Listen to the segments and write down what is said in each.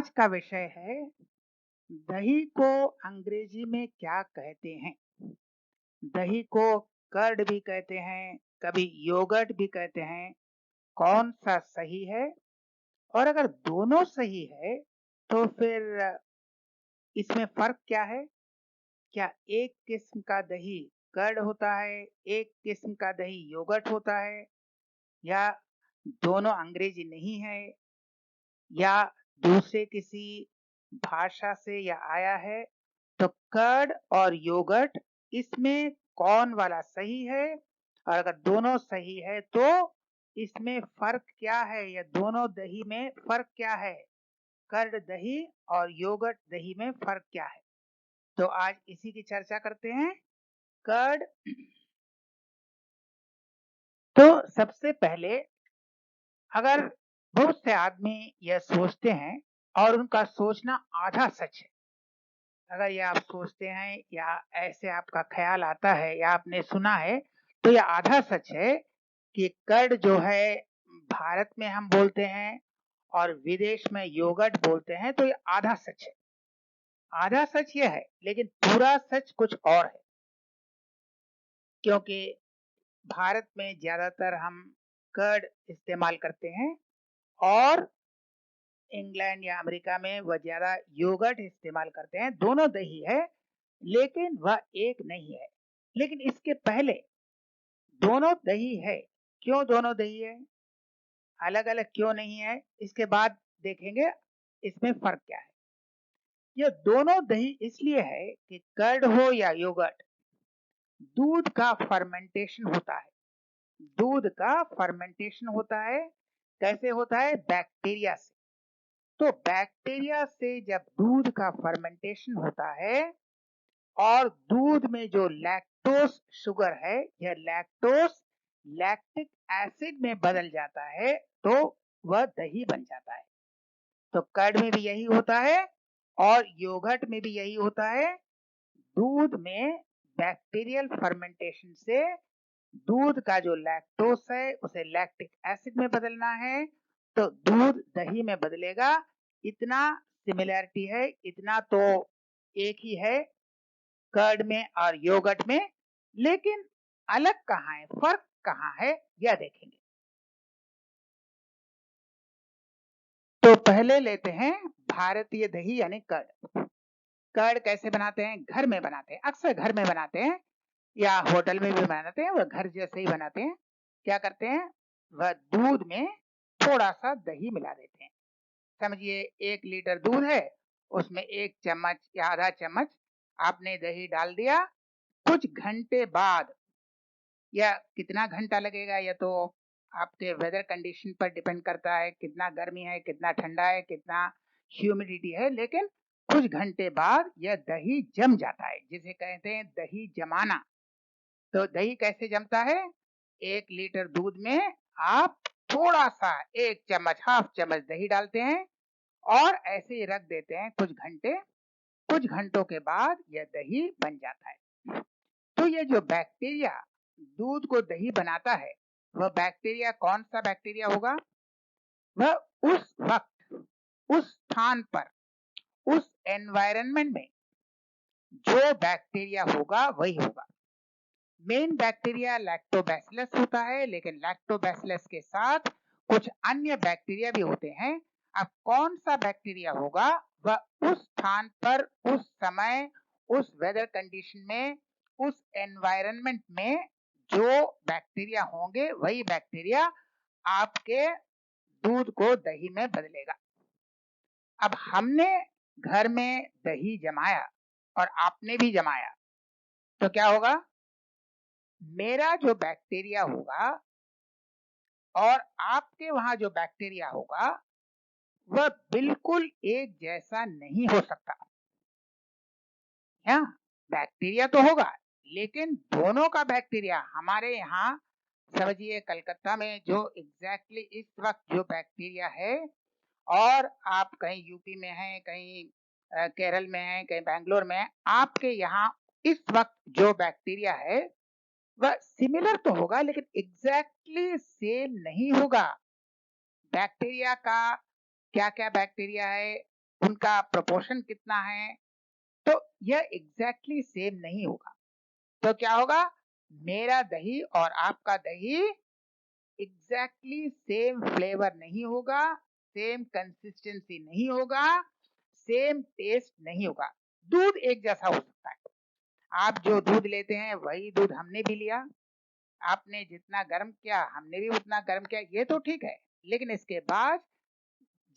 आज का विषय है दही को अंग्रेजी में क्या कहते हैं। दही को कर्ड भी कहते हैं, कभी योगर्ट भी कहते हैं। कौन सा सही है? और अगर दोनों सही है तो फिर इसमें फर्क क्या है? क्या एक किस्म का दही कर्ड होता है, एक किस्म का दही योगर्ट होता है, या दोनों अंग्रेजी नहीं है, या दूसरे किसी भाषा से या आया है? तो कर्ड और योगर्ट, इसमें कौन वाला सही है? और अगर दोनों सही है तो इसमें फर्क क्या है, या दोनों दही में फर्क क्या है? कर्ड दही और योगर्ट दही में फर्क क्या है? तो आज इसी की चर्चा करते हैं। कर्ड। तो सबसे पहले, अगर बहुत से आदमी यह सोचते हैं और उनका सोचना आधा सच है। अगर ये आप सोचते हैं या ऐसे आपका ख्याल आता है या आपने सुना है, तो यह आधा सच है कि कर्ड जो है भारत में हम बोलते हैं और विदेश में योगर्ट बोलते हैं, तो ये आधा सच है। आधा सच यह है, लेकिन पूरा सच कुछ और है। क्योंकि भारत में ज्यादातर हम कर्ड इस्तेमाल करते हैं और इंग्लैंड या अमेरिका में वह ज्यादा योगर्ट इस्तेमाल करते हैं। दोनों दही है, लेकिन वह एक नहीं है। लेकिन इसके पहले दोनों दही है। क्यों दोनों दही है, अलग अलग क्यों नहीं है, इसके बाद देखेंगे इसमें फर्क क्या है। ये दोनों दही इसलिए है कि कर्ड हो या योगर्ट, दूध का फर्मेंटेशन होता है। दूध का फर्मेंटेशन होता है। कैसे होता है? बैक्टीरिया से। तो बैक्टीरिया से जब दूध का फर्मेंटेशन होता है और दूध में जो लैक्टोस शुगर है, यह लैक्टोस लैक्टिक एसिड में बदल जाता है, तो वह दही बन जाता है। तो कर्ड में भी यही होता है और योगर्ट में भी यही होता है। दूध में बैक्टीरियल फर्मेंटेशन से दूध का जो लैक्टोस है उसे लैक्टिक एसिड में बदलना है, तो दूध दही में बदलेगा। इतना सिमिलैरिटी है, इतना तो एक ही है कर्ड में और योगर्ट में। लेकिन अलग कहाँ है, फर्क कहाँ है, यह देखेंगे। तो पहले लेते हैं भारतीय दही यानी कर्ड। कर्ड कैसे बनाते हैं? घर में बनाते हैं, अक्सर घर में बनाते हैं या होटल में भी बनाते हैं। वह घर जैसे ही बनाते हैं। क्या करते हैं? वह दूध में थोड़ा सा दही मिला देते हैं। समझिए 1 लीटर दूध है, उसमें 1 चम्मच या आधा चम्मच आपने दही डाल दिया। कुछ घंटे बाद, या कितना घंटा लगेगा यह तो आपके वेदर कंडीशन पर डिपेंड करता है, कितना गर्मी है, कितना ठंडा है, कितना ह्यूमिडिटी है, लेकिन कुछ घंटे बाद यह दही जम जाता है, जिसे कहते हैं दही जमाना। तो दही कैसे जमता है? 1 लीटर दूध में आप थोड़ा सा 1 चम्मच, हाफ चम्मच दही डालते हैं और ऐसे ही रख देते हैं कुछ घंटे। कुछ घंटों के बाद यह दही बन जाता है। तो ये जो बैक्टीरिया दूध को दही बनाता है, वह बैक्टीरिया कौन सा बैक्टीरिया होगा? वह उस वक्त, उस स्थान पर, उस एनवायरनमेंट में जो बैक्टीरिया होगा वही होगा। मेन बैक्टीरिया लैक्टोबैसिलस होता है, लेकिन लैक्टोबैसिलस के साथ कुछ अन्य बैक्टीरिया भी होते हैं। अब कौन सा बैक्टीरिया होगा? वह उस स्थान पर, उस समय, उस वेदर कंडीशन में, उस एनवायरनमेंट में जो बैक्टीरिया होंगे, वही बैक्टीरिया आपके दूध को दही में बदलेगा। अब हमने घर में दही जमाया और आपने भी जमाया, तो क्या होगा? मेरा जो बैक्टीरिया होगा और आपके वहां जो बैक्टीरिया होगा, वह बिल्कुल एक जैसा नहीं हो सकता। हाँ, बैक्टीरिया तो होगा, लेकिन दोनों का बैक्टीरिया हमारे यहाँ, समझिए कलकत्ता में जो एग्जैक्टली इस वक्त जो बैक्टीरिया है, और आप कहीं यूपी में हैं, कहीं केरल में हैं, कहीं बैंगलोर में हैं, आपके यहाँ इस वक्त जो बैक्टीरिया है वह सिमिलर तो होगा, लेकिन एग्जैक्टली सेम नहीं होगा। बैक्टीरिया का क्या क्या बैक्टीरिया है, उनका प्रोपोर्शन कितना है, तो यह एग्जैक्टली सेम नहीं होगा। तो क्या होगा, मेरा दही और आपका दही एग्जैक्टली सेम फ्लेवर नहीं होगा, सेम कंसिस्टेंसी नहीं होगा, सेम टेस्ट नहीं होगा। दूध एक जैसा हो सकता है, आप जो दूध लेते हैं वही दूध हमने भी लिया, आपने जितना गर्म किया हमने भी उतना गर्म किया, ये तो ठीक है। लेकिन इसके बाद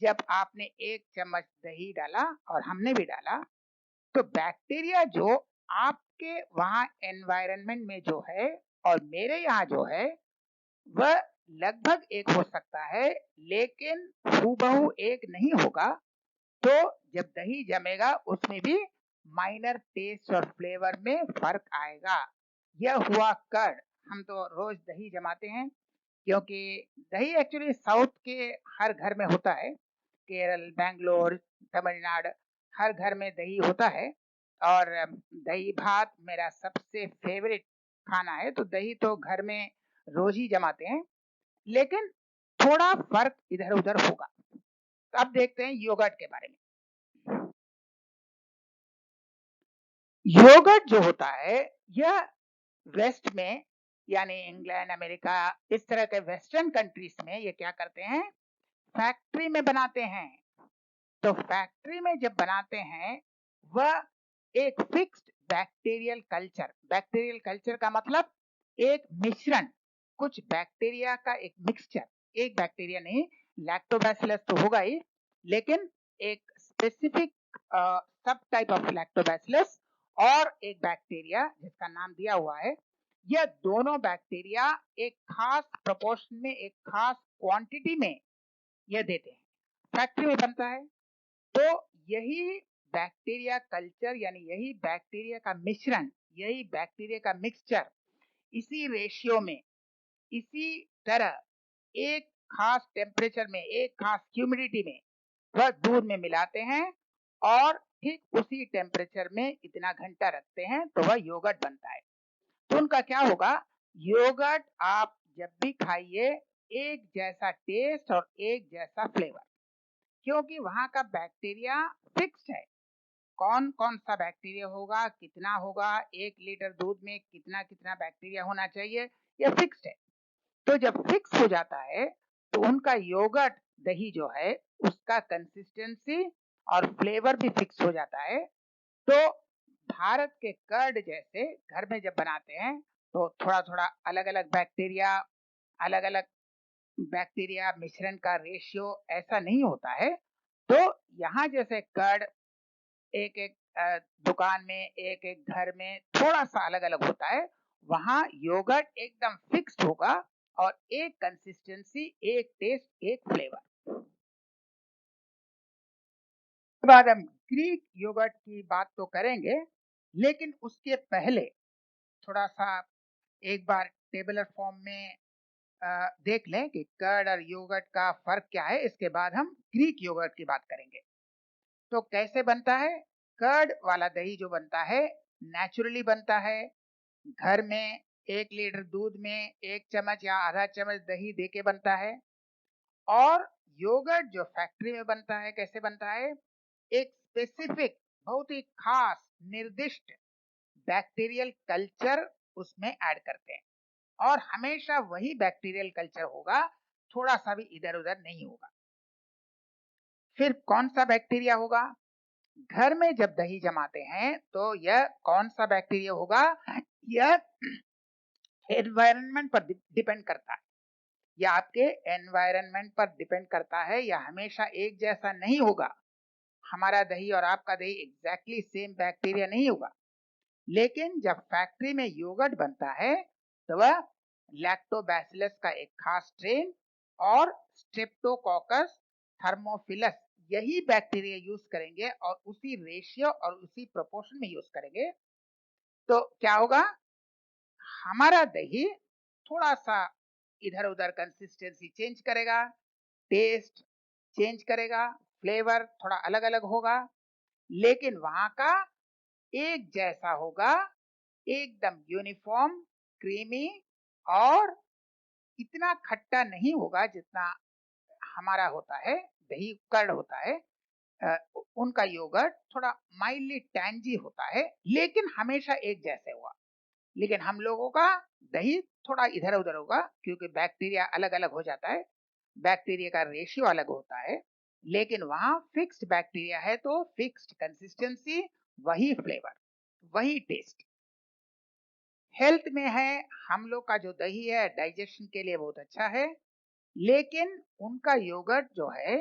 जब आपने 1 चम्मच दही डाला और हमने भी डाला, तो बैक्टीरिया जो आपके वहां एनवायरनमेंट में जो है और मेरे यहाँ जो है वह लगभग एक हो सकता है, लेकिन हूबहू एक नहीं होगा। तो जब दही जमेगा उसमें भी माइनर टेस्ट और फ्लेवर में फर्क आएगा। यह हुआ कर्ड। हम तो रोज दही जमाते हैं, क्योंकि दही एक्चुअली साउथ के हर घर में होता है। केरल, बैंगलोर, तमिलनाडु, हर घर में दही होता है। और दही भात मेरा सबसे फेवरेट खाना है, तो दही तो घर में रोज ही जमाते हैं, लेकिन थोड़ा फर्क इधर उधर होगा। तो अब देखते हैं योगर्ट के बारे में। योगर्ट जो होता है यह वेस्ट में, यानी इंग्लैंड, अमेरिका, इस तरह के वेस्टर्न कंट्रीज में ये क्या करते हैं, फैक्ट्री में बनाते हैं। तो फैक्ट्री में जब बनाते हैं वह एक फिक्स्ड बैक्टीरियल कल्चर का मतलब एक मिश्रण, कुछ बैक्टीरिया का एक मिक्सचर, एक बैक्टीरिया नहीं, लैक्टोबैसिलस तो होगा ही, लेकिन एक स्पेसिफिक सब टाइप ऑफ लैक्टोबैसिलस और एक बैक्टीरिया जिसका नाम दिया हुआ है, यह दोनों बैक्टीरिया एक खास प्रोपोर्शन में, एक खास क्वांटिटी में यह देते हैं, फैक्ट्री में बनता है। तो यही बैक्टीरिया कल्चर, यानी यही बैक्टीरिया का मिश्रण, यही बैक्टीरिया का मिक्सचर इसी रेशियो में, इसी तरह एक खास टेम्परेचर में, एक खास ह्यूमिडिटी में वह दूध में मिलाते हैं और ठीक उसी टेम्परेचर में इतना घंटा रखते हैं, तो वह योगर्ट बनता है। तो उनका क्या होगा, योगर्ट आप जब भी खाइए एक जैसा टेस्ट और एक जैसा फ्लेवर, क्योंकि वहां का बैक्टीरिया फिक्स है। कौन कौन सा बैक्टीरिया होगा, कितना होगा, 1 लीटर दूध में कितना कितना बैक्टीरिया होना चाहिए, यह फिक्स्ड है। तो जब फिक्स हो जाता है तो उनका योगर्ट दही जो है उसका कंसिस्टेंसी और फ्लेवर भी फिक्स हो जाता है। तो भारत के कर्ड जैसे घर में जब बनाते हैं तो थोड़ा थोड़ा अलग अलग बैक्टीरिया मिश्रण का रेशियो ऐसा नहीं होता है। तो यहाँ जैसे कर्ड एक एक दुकान में, एक एक घर में थोड़ा सा अलग अलग होता है, वहां योगर्ट एकदम फिक्स्ड होगा और एक कंसिस्टेंसी, एक टेस्ट, एक फ्लेवर। उसके बाद हम ग्रीक योगर्ट की बात तो करेंगे, लेकिन उसके पहले थोड़ा सा एक बार टेबलर फॉर्म में देख लें कि कर्ड और योगर्ट का फर्क क्या है। इसके बाद हम ग्रीक योगर्ट की बात करेंगे। तो कैसे बनता है, कर्ड वाला दही जो बनता है नेचुरली बनता है, घर में 1 लीटर दूध में 1 चम्मच या आधा चम्मच दही देके बनता है। और योगर्ट जो फैक्ट्री में बनता है कैसे बनता है, एक स्पेसिफिक, बहुत ही खास निर्दिष्ट बैक्टीरियल कल्चर उसमें ऐड करते हैं, और हमेशा वही बैक्टीरियल कल्चर होगा, थोड़ा सा भी इधर उधर नहीं होगा। फिर कौन सा बैक्टीरिया होगा, घर में जब दही जमाते हैं तो यह कौन सा बैक्टीरिया होगा, यह एनवायरनमेंट पर डिपेंड करता है, या आपके एनवायरनमेंट पर डिपेंड करता है, या हमेशा एक जैसा नहीं होगा। हमारा दही और आपका दही एग्जैक्टली सेम बैक्टीरिया नहीं होगा, लेकिन जब फैक्ट्री में योगर्ट बनता है तो वह लैक्टोबैसिलस का एक खास स्ट्रेन और स्ट्रेप्टोकोकस थर्मोफिलस, यही बैक्टीरिया यूज करेंगे और उसी रेशियो और उसी प्रोपोर्शन में यूज करेंगे। तो क्या होगा, हमारा दही थोड़ा सा इधर उधर कंसिस्टेंसी चेंज करेगा, टेस्ट चेंज करेगा, फ्लेवर थोड़ा अलग अलग होगा, लेकिन वहां का एक जैसा होगा, एकदम यूनिफॉर्म, क्रीमी, और इतना खट्टा नहीं होगा जितना हमारा होता है, दही कर्ड होता है। उनका योगर्ट थोड़ा माइल्डली टैंजी होता है, लेकिन हमेशा एक जैसे हुआ। लेकिन हम लोगों का दही थोड़ा इधर उधर होगा, क्योंकि बैक्टीरिया अलग अलग हो जाता है, बैक्टीरिया का रेशियो अलग होता है। लेकिन वहां फिक्स्ड बैक्टीरिया है, तो फिक्स्ड कंसिस्टेंसी, वही फ्लेवर, वही टेस्ट। हेल्थ में है, हम लोग का जो दही है डाइजेशन के लिए बहुत अच्छा है, लेकिन उनका योगर्ट जो है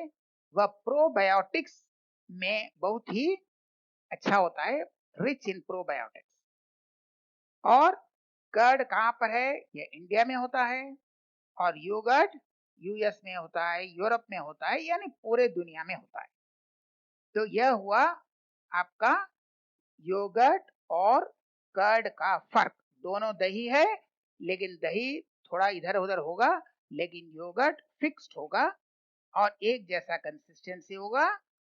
वह प्रोबायोटिक्स में बहुत ही अच्छा होता है, रिच इन प्रोबायोटिक्स। और कर्ड कहाँ पर है? ये इंडिया में होता है, और योगर्ट यूएस में होता है, यूरोप में होता है, यानी पूरे दुनिया में होता है। तो यह हुआ आपका योगर्ट और कर्ड का फर्क। दोनों दही है, लेकिन दही थोड़ा इधर उधर होगा, लेकिन योगर्ट फिक्स्ड होगा और एक जैसा कंसिस्टेंसी होगा,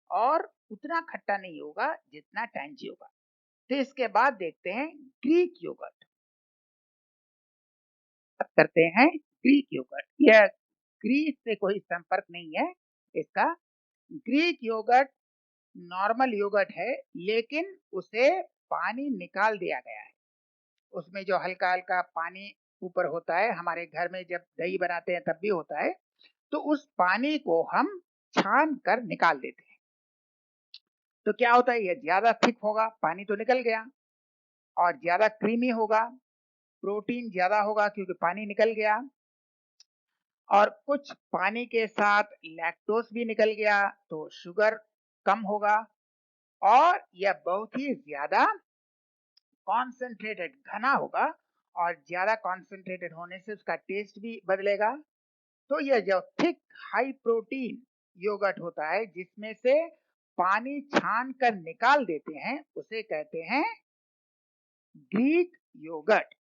और उतना खट्टा नहीं होगा जितना टैंजी होगा। तो इसके बाद देखते हैं ग्रीक योगर्ट। बात करते हैं ग्रीक योगर्ट। यह ग्रीस से कोई संपर्क नहीं है इसका। ग्रीक योगर्ट नॉर्मल योगर्ट है, लेकिन उसे पानी निकाल दिया गया है। उसमें जो हल्का हल्का पानी ऊपर होता है, हमारे घर में जब दही बनाते हैं तब भी होता है, तो उस पानी को हम छान कर निकाल देते हैं। तो क्या होता है, ये ज्यादा थिक होगा, पानी तो निकल गया, और ज्यादा क्रीमी होगा, प्रोटीन ज्यादा होगा क्योंकि पानी निकल गया, और कुछ पानी के साथ लैक्टोज भी निकल गया, तो शुगर कम होगा, और यह बहुत ही ज्यादा कॉन्सेंट्रेटेड घना होगा, और ज्यादा कॉन्सेंट्रेटेड होने से उसका टेस्ट भी बदलेगा। तो यह जो थिक हाई प्रोटीन योगर्ट होता है, जिसमें से पानी छान कर निकाल देते हैं, उसे कहते हैं ग्रीक योगर्ट।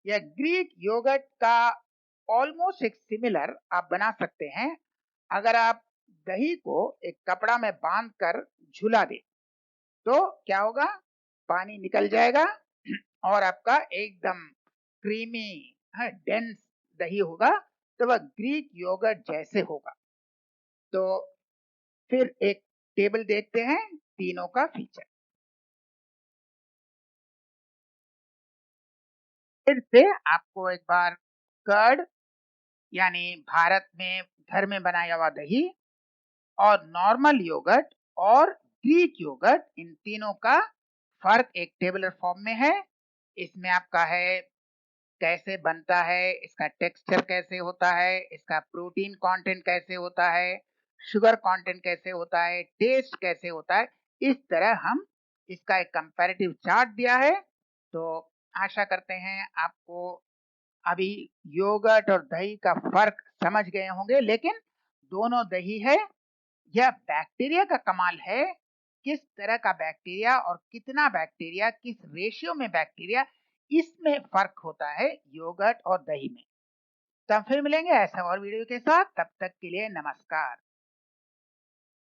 या ग्रीक योगर्ट का ऑलमोस्ट एक सिमिलर आप बना सकते हैं। अगर आप दही को एक कपड़ा में बांध कर झुला दे, तो क्या होगा, पानी निकल जाएगा, और आपका एकदम क्रीमी डेंस दही होगा। तो वह ग्रीक योगर्ट जैसे होगा। तो फिर एक टेबल देखते हैं तीनों का फीचर। फिर से आपको एक बार कर्ड, यानी भारत में घर में बनाया हुआ दही, और नॉर्मल योगर्ट और ग्रीक योगर्ट, इन तीनों का फर्क एक टेबलर फॉर्म में है। इसमें आपका है कैसे बनता है, इसका टेक्सचर कैसे होता है, इसका प्रोटीन कंटेंट कैसे होता है, शुगर कंटेंट कैसे होता है, टेस्ट कैसे होता है। इस तरह हम इसका एक कंपैरेटिव चार्ट दिया है। तो आशा करते हैं आपको अभी योगर्ट और दही का फर्क समझ गए होंगे। लेकिन दोनों दही है, यह बैक्टीरिया का कमाल है, किस तरह का बैक्टीरिया और कितना बैक्टीरिया, किस रेशियो में बैक्टीरिया, इसमें फर्क होता है योगर्ट और दही में। तब फिर मिलेंगे ऐसा और वीडियो के साथ, तब तक के लिए नमस्कार।